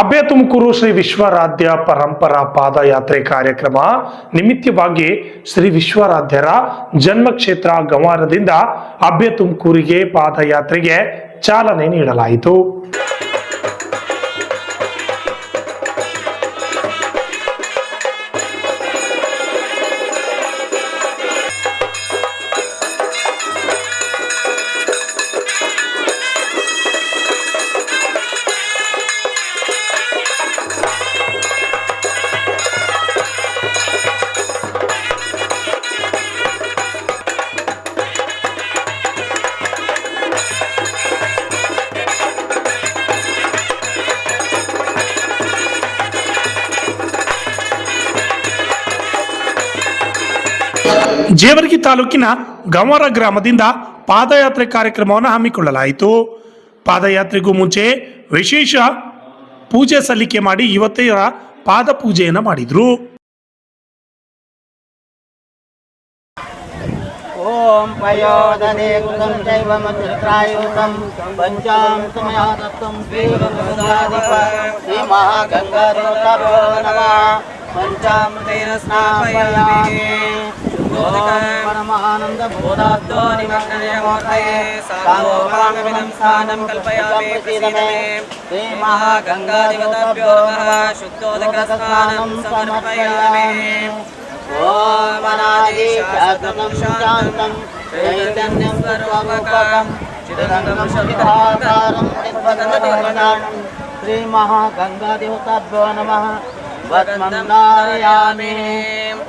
ಅಭಯ ತುಮಕೂರು ಶ್ರೀ ವಿಶ್ವರಾಧ್ಯ ಪರಂಪರಾ ಪಾದಯಾತ್ರೆ ಕಾರ್ಯಕ್ರಮ ನಿಮಿತ್ತವಾಗಿ ಶ್ರೀ ವಿಶ್ವರಾಧ್ಯರ ಜನ್ಮಕ್ಷೇತ್ರ ಗಂವಾರದಿಂದ ಅಭಯ ತುಮಕೂರಿಗೆ ಪಾದಯಾತ್ರೆಗೆ ಚಾಲನೆ ನೀಡಲಾಯಿತು. ಜೇವರ್ಗಿ ತಾಲೂಕಿನ ಗಂವಾರ ಗ್ರಾಮದಿಂದ ಪಾದಯಾತ್ರೆ ಕಾರ್ಯಕ್ರಮವನ್ನು ಹಮ್ಮಿಕೊಳ್ಳಲಾಯಿತು. ಪಾದಯಾತ್ರೆಗೂ ಮುಂಚೆ ವಿಶೇಷ ಪೂಜೆ ಸಲ್ಲಿಕೆ ಮಾಡಿ ಯುವತಿಯರ ಪಾದ ಪೂಜೆಯನ್ನು ಮಾಡಿದ್ರು. ಓಂ ಪಯೋದನೆ ಗುಣಂ ಚೈವ ಮತ್ರಾಯುತಂ ಪಂಚಾಮೃತಮಯ ತತ್ವಂ ಶ್ರೀಮಹಾಗಂಗಾಧಿಪ ಶ್ರೀ ಮಹಾಗಂಗಾಧೀಪೋ ನಮಃ ಪಂಚಾಮೃತೇನ ಸ್ನಾಪಯಾಮಿ ಪರಮಾನಂದ ಬೋಧಾಬ್ದೋ ನಿಮಗ್ನಯಮೂರ್ತಯೇ ಸಾಗೋಪಾಂಗವಿದಂ ಸ್ನಾನಂ ಕಲ್ಪಯಾಮಿ ಪ್ರಸೀದಮೇ ಶ್ರೀ ಮಹಾಗಂಗಾಧಿಪತಭ್ಯೋ ನಮಃ ಶುದ್ಧೋದಕ ಸ್ನಾನಂ ಸಮರ್ಪಯಾಮಿ. ಓಂ ಅನಾದಿ ಶಾಶ್ವತಂ ಶಾಂತಂ ಚೈತನ್ಯಂ ಸರ್ವವ್ಯಾಪಕಂ ಚಿದಂಬರಂ ಶಕ್ತಿಧಾರಂ ನಿರ್ಭಗಂತೇನ ಶ್ರೀ ಮಹಾಗಂಗಾಧಿಪತಭ್ಯೋ ನಮಃ ಭಸ್ಮಂ ಧಾರಯಾಮಿ.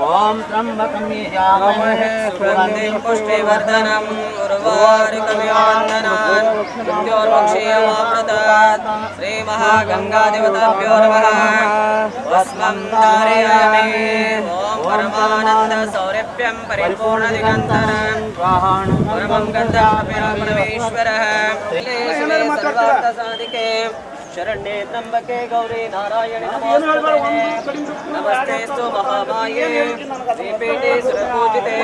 ಓಂ ತ್ರ್ಯಂಬಕಂ ಯಜಾಮಹೇ ಸುಗಂಧಿಂ ಪುಷ್ಟಿವರ್ಧನಂ ಉರ್ವಾರುಕಮಿವ ವಂದನಾನ್ ಮೃತ್ಯೋರ್ಮುಕ್ಷೀಯಮಾಮೃತಾತ್ ಶ್ರೀ ಮಹಾಗಂಗಾಧಿಪತಭ್ಯೋ ನಮಃ ಭಸ್ಮಂ ಧಾರಯಾಮಿ. ಓಂ ಪರಮಾನಂದ ಸೌರಭ್ಯಂ ಪರಿಪೂರ್ಣ ದಿಗಂತರಂ ಪರಮಂ ಗಂಧಾಪರಮೇಶ್ವರಃ ಸರ್ವಾರ್ಥ ಸಾಧಿಕೆ ಶರಣ್ಯೇ ತ್ರ್ಯಂಬಕೆ ಗೌರಿ ನಾರಾಯಣಿ ನಮಸ್ತೆಸ್ತು ಮಹಾಮಾಯೇ ಶ್ರೀಪೀಠೆ ಸುರಪೂಜಿತೆ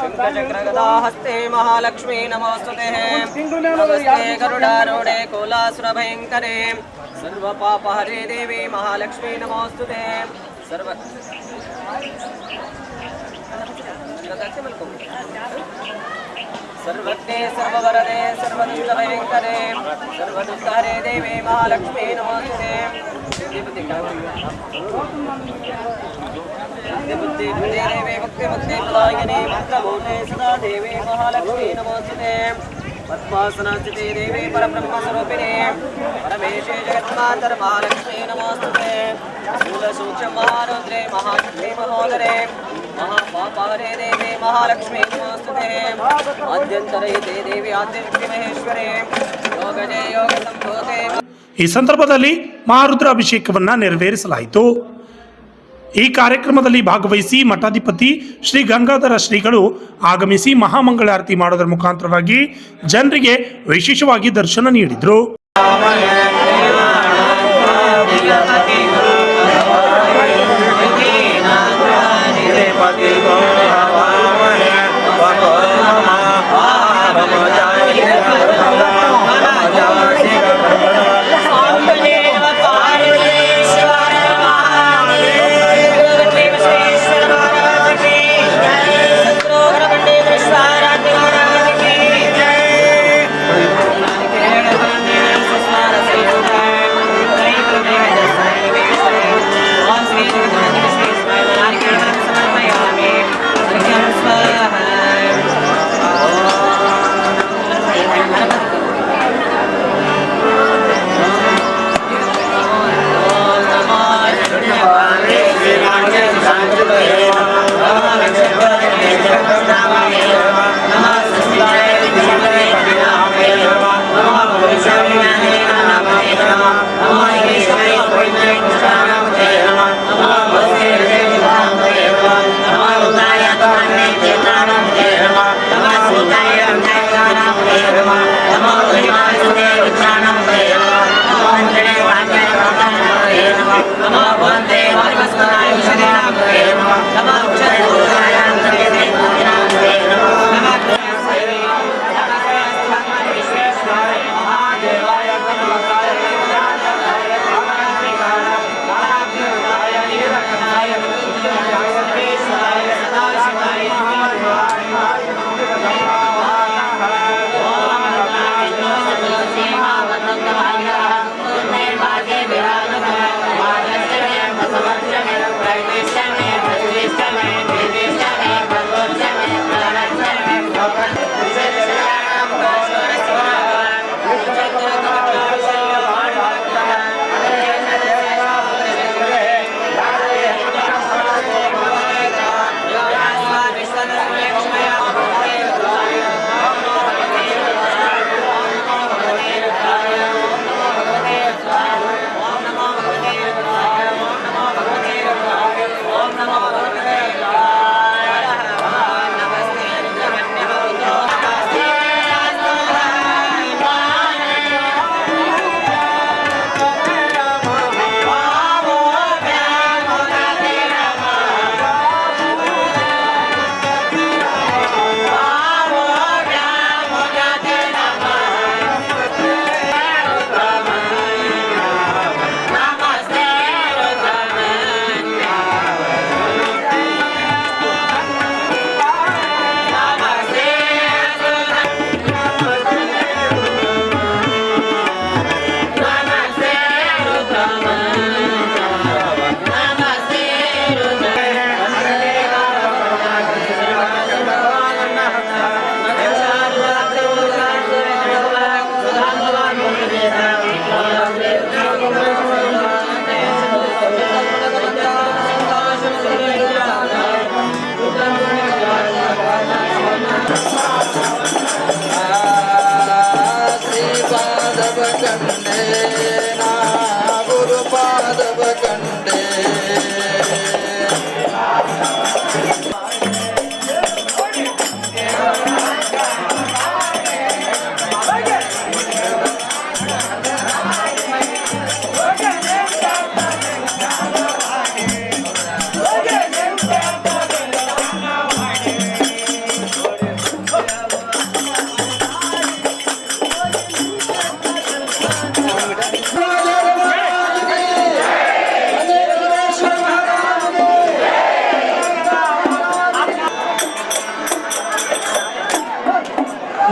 ಶಂಖಚಕ್ರಗದಾಹಸ್ತೆ ಮಹಾಲಕ್ಷ್ಮೀ ನಮೋಸ್ತುತೆ ನಮಸ್ತೆ ಗರುಡಾರೂಢೆ ಕೋಲಾಸುರಭಯಂಕರೆ ಸರ್ವಪಾಪಹರೇ ದೇವಿ ಮಹಾಲಕ್ಷ್ಮೀ ನಮೋಸ್ತುತೆ सर्वज्ञे सर्ववरदे सर्वदुष्टभयंकरे सर्वदुष्टहरे देवी महालक्ष्मी नमोस्तुते. बुद्धि देवी भक्ति प्रदायिनी मंत्रभूते सदा देवी महालक्ष्मी नमोस्तुते. पद्मासनस्थिते देवी परब्रह्म स्वरूपिणे परमेशे जगन्मातर महालक्ष्मी नमोस्तुते. शूलसूक्ष्म महारुद्रे महाशक्ति महोदरे महापापहरे देवी महालक्ष्मी नमोस्तुते. आद्यन्तरहिते देवी आद्यशक्ति महेश्वरे ಯೋಗಜಯ ಯೋಗ ಸಂಭೂತೆ. ಈ ಸಂದರ್ಭದಲ್ಲಿ ಮಹಾರುದ್ರ ಅಭಿಷೇಕವನ್ನ ನೆರವೇರಿಸಲಾಯಿತು. ಈ ಕಾರ್ಯಕ್ರಮದಲ್ಲಿ ಭಾಗವಹಿಸಿ ಮಠಾಧಿಪತಿ ಶ್ರೀ ಗಂಗಾಧರ ಶ್ರೀಗಳು ಆಗಮಿಸಿ ಮಹಾಮಂಗಳಾರತಿ ಮಾಡೋದರ ಮುಖಾಂತರವಾಗಿ ಜನರಿಗೆ ವಿಶೇಷವಾಗಿ ದರ್ಶನ ನೀಡಿದರು.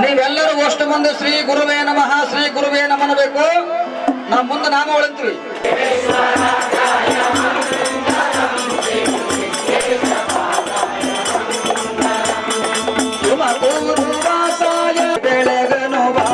ನೀವೆಲ್ಲರೂ ಅಷ್ಟು ಮಂದಿ ಶ್ರೀ ಗುರುವೇ ನಮಃ ಶ್ರೀ ಗುರುವೇ ನಮಃ ಅನ್ನಬೇಕು. ನಾವು ಮುಂದೆ ನಾಮ ಹೊಳಂತೀವಿ. ಬೆಳಗನು ಬಾ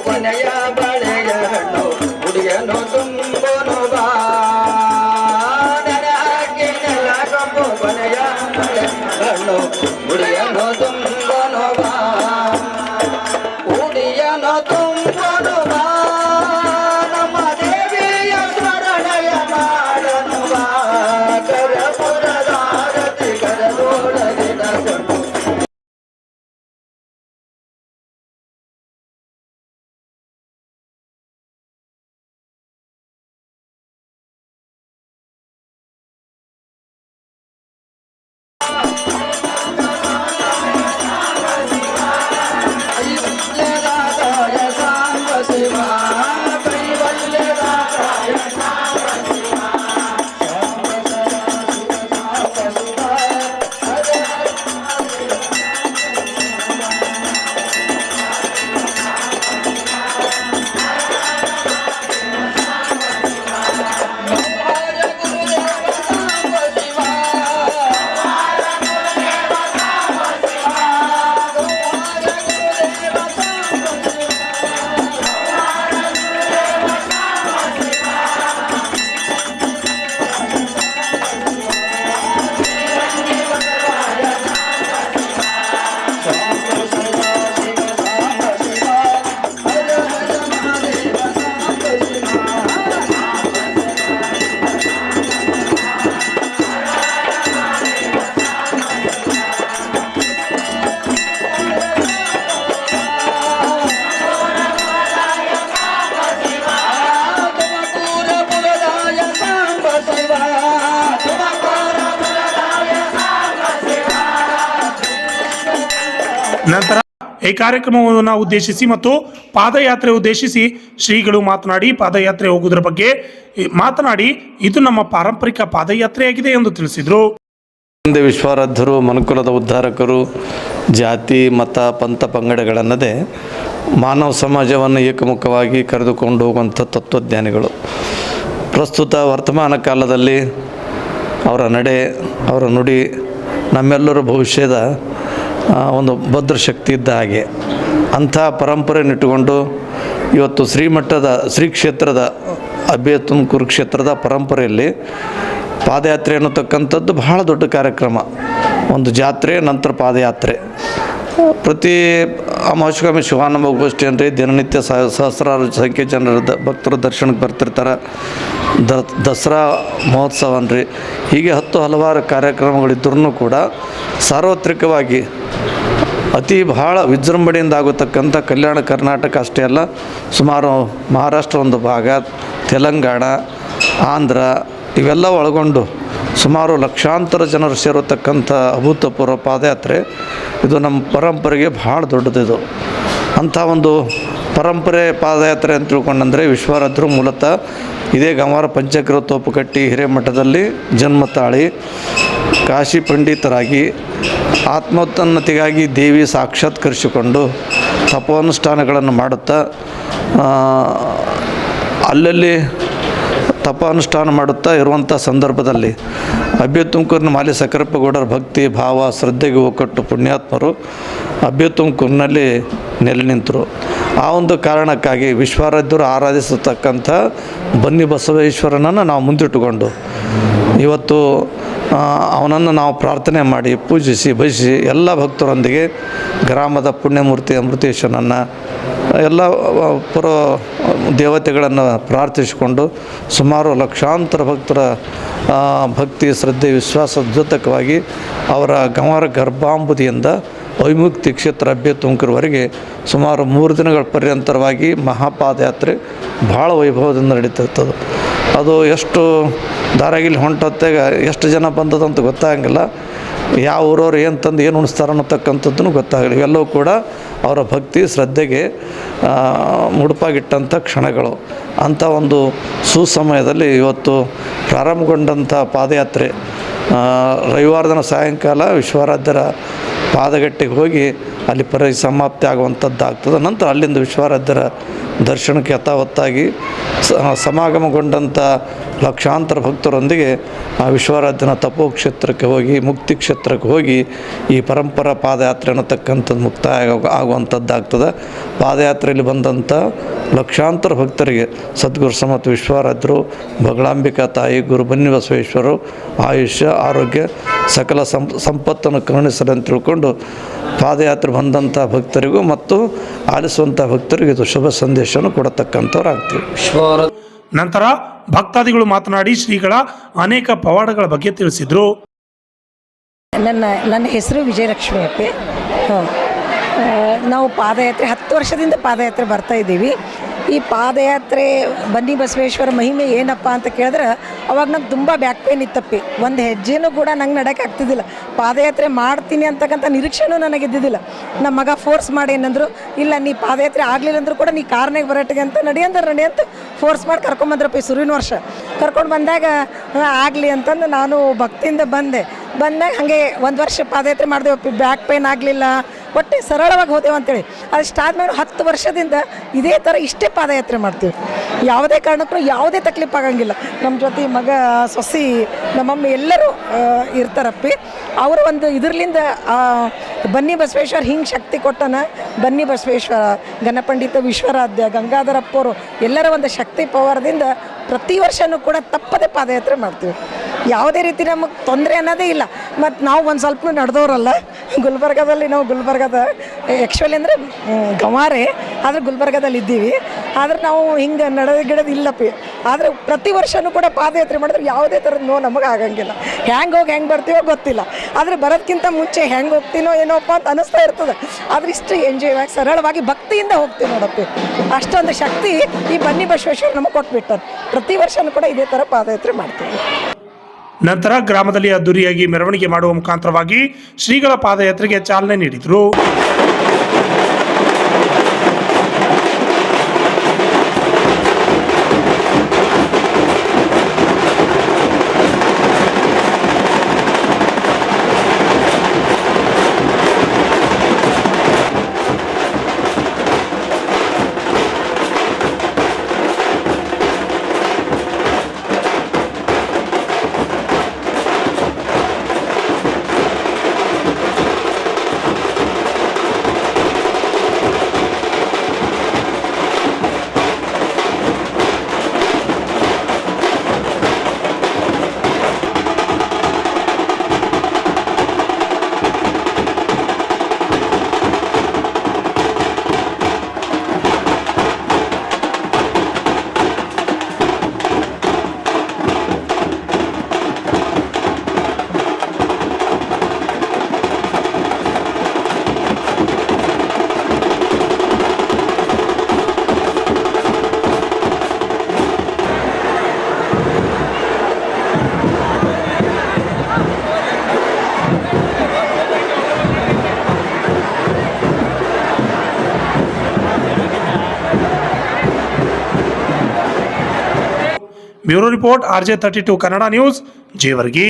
ಕೊನೆಯ ಬಳೆಯ ಹಣ್ಣು ಹುಡುಗನು ತುಂಬೋನು ಬಾ ನೆನಹಾಕಿನೆಲ್ಲ ಕಪ್ಪು ಕೊನೆಯ ಬಳೆಯ ಹಣ್ಣು ಹುಡುಗನು ತುಂಬೋನು ಬಾ ಹುಡಿಯನು ತುಂಬೋನು ಬಾ ನಮ್ಮ ದೇವಿಯ ಸ್ಮರಣೆಯ ಮಾಡನು ಬಾ ಕರಪುರದಾರತಿ ಕರದೊಳಗಿನ ಕೊಂಡು ನಂತರ ಈ ಕಾರ್ಯಕ್ರಮವನ್ನು ಉದ್ದೇಶಿಸಿ ಮತ್ತು ಪಾದಯಾತ್ರೆ ಉದ್ದೇಶಿಸಿ ಶ್ರೀಗಳು ಮಾತನಾಡಿ ಪಾದಯಾತ್ರೆ ಹೋಗುವುದರ ಬಗ್ಗೆ ಮಾತನಾಡಿ ಇದು ನಮ್ಮ ಪಾರಂಪರಿಕ ಪಾದಯಾತ್ರೆಯಾಗಿದೆ ಎಂದು ತಿಳಿಸಿದರು. ಹಿಂದೆ ವಿಶ್ವಾರಾಧ್ಯರು ಮನುಕುಲದ ಉದ್ಧಾರಕರು ಜಾತಿ ಮತ ಪಂಥ ಪಂಗಡಗಳನ್ನದೇ ಮಾನವ ಸಮಾಜವನ್ನು ಏಕಮುಖವಾಗಿ ಕರೆದುಕೊಂಡು ಹೋಗುವಂಥ ತತ್ವಜ್ಞಾನಿಗಳು. ಪ್ರಸ್ತುತ ವರ್ತಮಾನ ಕಾಲದಲ್ಲಿ ಅವರ ನಡೆ ಅವರ ನುಡಿ ನಮ್ಮೆಲ್ಲರ ಭವಿಷ್ಯದ ಒಂದು ಭದ್ರ ಶಕ್ತಿ ಇದ್ದ ಹಾಗೆ ಅಂಥ ಪರಂಪರೆಯನ್ನಿಟ್ಟುಕೊಂಡು ಇವತ್ತು ಶ್ರೀಮಠದ ಶ್ರೀ ಕ್ಷೇತ್ರದ ಅಭಯ ತುಮಕೂರು ಕ್ಷೇತ್ರದ ಪರಂಪರೆಯಲ್ಲಿ ಪಾದಯಾತ್ರೆ ಅನ್ನತಕ್ಕಂಥದ್ದು ಬಹಳ ದೊಡ್ಡ ಕಾರ್ಯಕ್ರಮ. ಒಂದು ಜಾತ್ರೆ ನಂತರ ಪಾದಯಾತ್ರೆ ಪ್ರತಿ ಅಮಾವಾಸ್ಯೆಗೊಮ್ಮೆ ಶಿವಾನಂದ ಗೋಷ್ಠಿ ಅಂದರೆ ದಿನನಿತ್ಯ ಸಹಸ್ರಾರು ಸಂಖ್ಯೆ ಜನರ ಭಕ್ತರು ದರ್ಶನಕ್ಕೆ ಬರ್ತಿರ್ತಾರೆ. ದಸರಾ ಮಹೋತ್ಸವ ಅನ್ರಿ, ಹೀಗೆ ಹಲವಾರು ಕಾರ್ಯಕ್ರಮಗಳಿದ್ರೂ ಕೂಡ ಸಾರ್ವತ್ರಿಕವಾಗಿ ಭಾಳ ವಿಜೃಂಭಣೆಯಿಂದ ಆಗತಕ್ಕಂಥ ಕಲ್ಯಾಣ ಕರ್ನಾಟಕ ಅಷ್ಟೇ ಅಲ್ಲ, ಸುಮಾರು ಮಹಾರಾಷ್ಟ್ರ ಒಂದು ಭಾಗ, ತೆಲಂಗಾಣ, ಆಂಧ್ರ ಇವೆಲ್ಲ ಒಳಗೊಂಡು ಸುಮಾರು ಲಕ್ಷಾಂತರ ಜನರು ಸೇರತಕ್ಕಂಥ ಅಭೂತಪೂರ್ವ ಪಾದಯಾತ್ರೆ. ಇದು ನಮ್ಮ ಪರಂಪರೆಗೆ ಭಾಳ ದೊಡ್ಡದಿದು. ಅಂಥ ಒಂದು ಪರಂಪರೆ ಪಾದಯಾತ್ರೆ ಅಂತ ತಿಳ್ಕೊಂಡಂದರೆ ವಿಶ್ವಾರಾಧ್ಯರು ಮೂಲತಃ ಇದೇ ಗಂವಾರ ಪಂಚಕ್ರ ತೋಪುಕಟ್ಟಿ ಹಿರೇಮಠದಲ್ಲಿ ಜನ್ಮ ತಾಳಿ ಕಾಶಿ ಪಂಡಿತರಾಗಿ ಆತ್ಮೋನ್ನತಿಗಾಗಿ ದೇವಿ ಸಾಕ್ಷಾತ್ಕರಿಸಿಕೊಂಡು ತಪೋನುಷ್ಠಾನಗಳನ್ನು ಮಾಡುತ್ತಾ ಅಲ್ಲಲ್ಲಿ ತಪಾನುಷ್ಠಾನ ಮಾಡುತ್ತಾ ಇರುವಂಥ ಸಂದರ್ಭದಲ್ಲಿ ಅಭ್ಯ ತುಮಕೂರಿನ ಮಾಲಿ ಸಕರಪ್ಪಗೌಡರ ಭಕ್ತಿ ಭಾವ ಶ್ರದ್ಧೆಗೆ ಒಕ್ಕಟ್ಟು ಪುಣ್ಯಾತ್ಮರು ಅಭ್ಯ ತುಮಕೂರಿನಲ್ಲಿ ನೆಲೆ ನಿಂತರು. ಆ ಒಂದು ಕಾರಣಕ್ಕಾಗಿ ವಿಶ್ವಾರಾಧ್ಯರು ಆರಾಧಿಸತಕ್ಕಂಥ ಬನ್ನಿ ಬಸವೇಶ್ವರನನ್ನು ನಾವು ಮುಂದಿಟ್ಟುಕೊಂಡು ಇವತ್ತು ಅವನನ್ನು ನಾವು ಪ್ರಾರ್ಥನೆ ಮಾಡಿ ಪೂಜಿಸಿ ಭಜಿಸಿ ಎಲ್ಲ ಭಕ್ತರೊಂದಿಗೆ ಗ್ರಾಮದ ಪುಣ್ಯಮೂರ್ತಿ ಅಮೃತೇಶ್ವರನನ್ನು ಎಲ್ಲ ಪುರ ದೇವತೆಗಳನ್ನು ಪ್ರಾರ್ಥಿಸಿಕೊಂಡು ಸುಮಾರು ಲಕ್ಷಾಂತರ ಭಕ್ತರ ಭಕ್ತಿ ಶ್ರದ್ಧೆ ವಿಶ್ವಾಸದ ದ್ಯೋತಕವಾಗಿ ಅವರ ಗಂವಾರ ಗರ್ಭಾಂಬುದಿಯಿಂದ ವೈಮುಕ್ತಿ ಕ್ಷೇತ್ರ ಅಭ್ಯ ತುಮಕೂರುವರೆಗೆ ಸುಮಾರು 3 ದಿನಗಳ ಪರ್ಯಂತರವಾಗಿ ಮಹಾಪಾದಯಾತ್ರೆ ಭಾಳ ವೈಭವದಿಂದ ನಡೀತಿರ್ತದೆ. ಅದು ಎಷ್ಟು ದಾರಾಗಿಲ್ಲಿ ಹೊಂಟೊತ್ತಾಗ ಎಷ್ಟು ಜನ ಬಂದದಂತ ಗೊತ್ತಾಗಂಗಿಲ್ಲ, ಯಾವ ಊರವ್ರು ಏನು ತಂದು ಏನು ಉಣಿಸ್ತಾರೆ ಅನ್ನತಕ್ಕಂಥದ್ದು ಗೊತ್ತಾಗಲಿ. ಇವೆಲ್ಲವೂ ಕೂಡ ಅವರ ಭಕ್ತಿ ಶ್ರದ್ಧೆಗೆ ಮುಡುಪಾಗಿಟ್ಟಂಥ ಕ್ಷಣಗಳು. ಅಂಥ ಒಂದು ಸುಸಮಯದಲ್ಲಿ ಇವತ್ತು ಪ್ರಾರಂಭಗೊಂಡಂಥ ಪಾದಯಾತ್ರೆ ರವಿವಾರ ದಿನ ಸಾಯಂಕಾಲ ವಿಶ್ವಾರಾಧ್ಯರ ಪಾದಗಟ್ಟೆಗೆ ಹೋಗಿ ಅಲ್ಲಿ ಸಮಾಪ್ತಿ ಆಗುವಂಥದ್ದಾಗ್ತದೆ. ನಂತರ ಅಲ್ಲಿಂದ ವಿಶ್ವಾರಾಧ್ಯರ ದರ್ಶನಕ್ಕೆ ಯಥಾವತ್ತಾಗಿ ಸಮಾಗಮಗೊಂಡಂಥ ಲಕ್ಷಾಂತರ ಭಕ್ತರೊಂದಿಗೆ ಆ ವಿಶ್ವಾರಾಧ್ಯನ ತಪೋಕ್ಷೇತ್ರಕ್ಕೆ ಹೋಗಿ ಮುಕ್ತಿ ಕ್ಷೇತ್ರಕ್ಕೆ ಹೋಗಿ ಈ ಪರಂಪರಾ ಪಾದಯಾತ್ರೆ ಅನ್ನತಕ್ಕಂಥದ್ದು ಮುಕ್ತಾಯ ಆಗುವಂಥದ್ದಾಗ್ತದೆ. ಪಾದಯಾತ್ರೆಯಲ್ಲಿ ಬಂದಂಥ ಲಕ್ಷಾಂತರ ಭಕ್ತರಿಗೆ ಸದ್ಗುರು ಸಮರ್ಥ ವಿಶ್ವಾರಾಧ್ಯರು, ಬಗಳಾಂಬಿಕಾ ತಾಯಿ, ಗುರು ಬನ್ನಿ ಬಸವೇಶ್ವರರು ಆಯುಷ್ಯ ಆರೋಗ್ಯ ಸಕಲ ಸಂಪತ್ತನ್ನು ಕರುಣಿಸಲು ಅಂತ ತಿಳ್ಕೊಂಡು ಪಾದಯಾತ್ರೆ ಬಂದಂಥ ಭಕ್ತರಿಗೂ ಮತ್ತು ಆಲಿಸುವಂಥ ಭಕ್ತರಿಗೂ ಇದು ಶುಭ ಸಂದೇಶವನ್ನು ಕೊಡತಕ್ಕಂಥವ್ರಾಗ್ತೀವಿ. ನಂತರ ಭಕ್ತಾದಿಗಳು ಮಾತನಾಡಿ ಶ್ರೀಗಳ ಅನೇಕ ಪವಾಡಗಳ ಬಗ್ಗೆ ತಿಳಿಸಿದರು. ನನ್ನ ಹೆಸರು ವಿಜಯಲಕ್ಷ್ಮಿ ಅಪ್ಪೆ. ನಾವು ಪಾದಯಾತ್ರೆ 10 ವರ್ಷದಿಂದ ಪಾದಯಾತ್ರೆ ಬರ್ತಾ ಇದ್ದೀವಿ. ಈ ಪಾದಯಾತ್ರೆ ಬನ್ನಿ ಬಸವೇಶ್ವರ ಮಹಿಮೆ ಏನಪ್ಪ ಅಂತ ಕೇಳಿದ್ರೆ ಅವಾಗ ನಂಗೆ ತುಂಬ ಬ್ಯಾಕ್ ಪೇನ್ ಇತ್ತಪ್ಪಿ. ಒಂದು ಹೆಜ್ಜೆನೂ ಕೂಡ ನಂಗೆ ನಡಕ್ಕೆ ಆಗ್ತಿದ್ದಿಲ್ಲ. ಪಾದಯಾತ್ರೆ ಮಾಡ್ತೀನಿ ಅಂತಕ್ಕಂಥ ನಿರೀಕ್ಷೆನೂ ನನಗಿದ್ದಿದ್ದಿಲ್ಲ. ನಮ್ಮ ಮಗ ಫೋರ್ಸ್ ಮಾಡಿ ಏನಂದ್ರು, ಇಲ್ಲ ನೀ ಪಾದಯಾತ್ರೆ ಆಗಲಿಲ್ಲ ಅಂದರೂ ಕೂಡ ನೀ ಕಾರ್ನಾಗ ಬರಟ್ಟಿಗೆ ಅಂತ ನಡಿ ಅಂತ ಫೋರ್ಸ್ ಮಾಡಿ ಕರ್ಕೊಂಬಂದ್ರಪ್ಪಿ. ಶುರುವಿನ ವರ್ಷ ಕರ್ಕೊಂಡು ಬಂದಾಗ ಆಗಲಿ ಅಂತಂದು ನಾನು ಭಕ್ತಿಯಿಂದ ಬಂದಾಗ ಹಾಗೆ 1 ವರ್ಷ ಪಾದಯಾತ್ರೆ ಮಾಡಿದೆವಪ್ಪಿ. ಬ್ಯಾಕ್ ಪೇನ್ ಆಗಲಿಲ್ಲ, ಒಟ್ಟೆ ಸರಳವಾಗಿ ಹೋದೆವು ಅಂತೇಳಿ. ಅಷ್ಟಾದ್ಮೇಲೆ 10 ವರ್ಷದಿಂದ ಇದೇ ಥರ ಇಷ್ಟೇ ಪಾದಯಾತ್ರೆ ಮಾಡ್ತೀವಿ. ಯಾವುದೇ ಕಾರಣಕ್ಕೂ ಯಾವುದೇ ತಕ್ಲೀಫ್ ಆಗಂಗಿಲ್ಲ. ನಮ್ಮ ಜೊತೆ ಮಗ ಸೊಸಿ ನಮ್ಮಮ್ಮ ಎಲ್ಲರೂ ಇರ್ತಾರಪ್ಪಿ. ಅವರು ಒಂದು ಇದರ್ಲಿಂದ ಬನ್ನಿ ಬಸವೇಶ್ವರ ಹಿಂಗೆ ಶಕ್ತಿ ಕೊಟ್ಟನ. ಬನ್ನಿ ಬಸವೇಶ್ವರ, ಗಣಪಂಡಿತ ವಿಶ್ವರಾಧ್ಯ, ಗಂಗಾಧರಪ್ಪವರು ಎಲ್ಲರ ಒಂದು ಶಕ್ತಿ ಪವರ್ದಿಂದ ಪ್ರತಿ ವರ್ಷವೂ ಕೂಡ ತಪ್ಪದೆ ಪಾದಯಾತ್ರೆ ಮಾಡ್ತೀವಿ. ಯಾವುದೇ ರೀತಿ ನಮಗೆ ತೊಂದರೆ ಅನ್ನೋದೇ ಇಲ್ಲ. ಮತ್ತು ನಾವು ಒಂದು ಸ್ವಲ್ಪ ನಡೆದವರಲ್ಲ. ಗುಲ್ಬರ್ಗದಲ್ಲಿ ನಾವು ಗುಲ್ಬರ್ಗದ ಆ್ಯಕ್ಚುಲಿ ಅಂದರೆ ಗಂವಾರೆ, ಆದರೆ ಗುಲ್ಬರ್ಗದಲ್ಲಿ ಇದ್ದೀವಿ. ಆದರೆ ನಾವು ಹಿಂಗೆ ಗಿಡದ ಇಲ್ಲಪ್ಪಿ. ಆದರೆ ಪ್ರತಿ ವರ್ಷವೂ ಕೂಡ ಪಾದಯಾತ್ರೆ ಮಾಡಿದ್ರೆ ಯಾವುದೇ ಥರದ ನೋವು ನಮಗೆ ಆಗಂಗಿಲ್ಲ. ಹ್ಯಾಂಗೆ ಹೋಗಿ ಹೆಂಗೆ ಬರ್ತೀವೋ ಗೊತ್ತಿಲ್ಲ, ಆದರೆ ಬರೋದಕ್ಕಿಂತ ಮುಂಚೆ ಹೆಂಗೆ ಹೋಗ್ತೀನೋ ಏನೋಪ್ಪ ಅಂತ ಅನ್ನಿಸ್ತಾ ಇರ್ತದೆ. ಆದರೆ ಇಷ್ಟು ಎಂಜಾಯ್ ಆಗಿ ಸರಳವಾಗಿ ಭಕ್ತಿಯಿಂದ ಹೋಗ್ತೀವಿ ನೋಡಪ್ಪಿ. ಅಷ್ಟೊಂದು ಶಕ್ತಿ ಈ ಬನ್ನಿ ಬಸವೇಶ್ವರ ನಮಗೆ ಕೊಟ್ಬಿಟ್ಟಾರೆ. ಪ್ರತಿ ವರ್ಷವೂ ಕೂಡ ಇದೇ ಥರ ಪಾದಯಾತ್ರೆ ಮಾಡ್ತೀವಿ. ನಂತರ ಗ್ರಾಮದಲ್ಲಿ ಅದ್ದೂರಿಯಾಗಿ ಮೆರವಣಿಗೆ ಮಾಡುವ ಮುಖಾಂತರವಾಗಿ ಶ್ರೀಗಳ ಪಾದಯಾತ್ರೆಗೆ ಚಾಲನೆ ನೀಡಿದರು. Bureau report RJ32 Kannada news, Jevargi.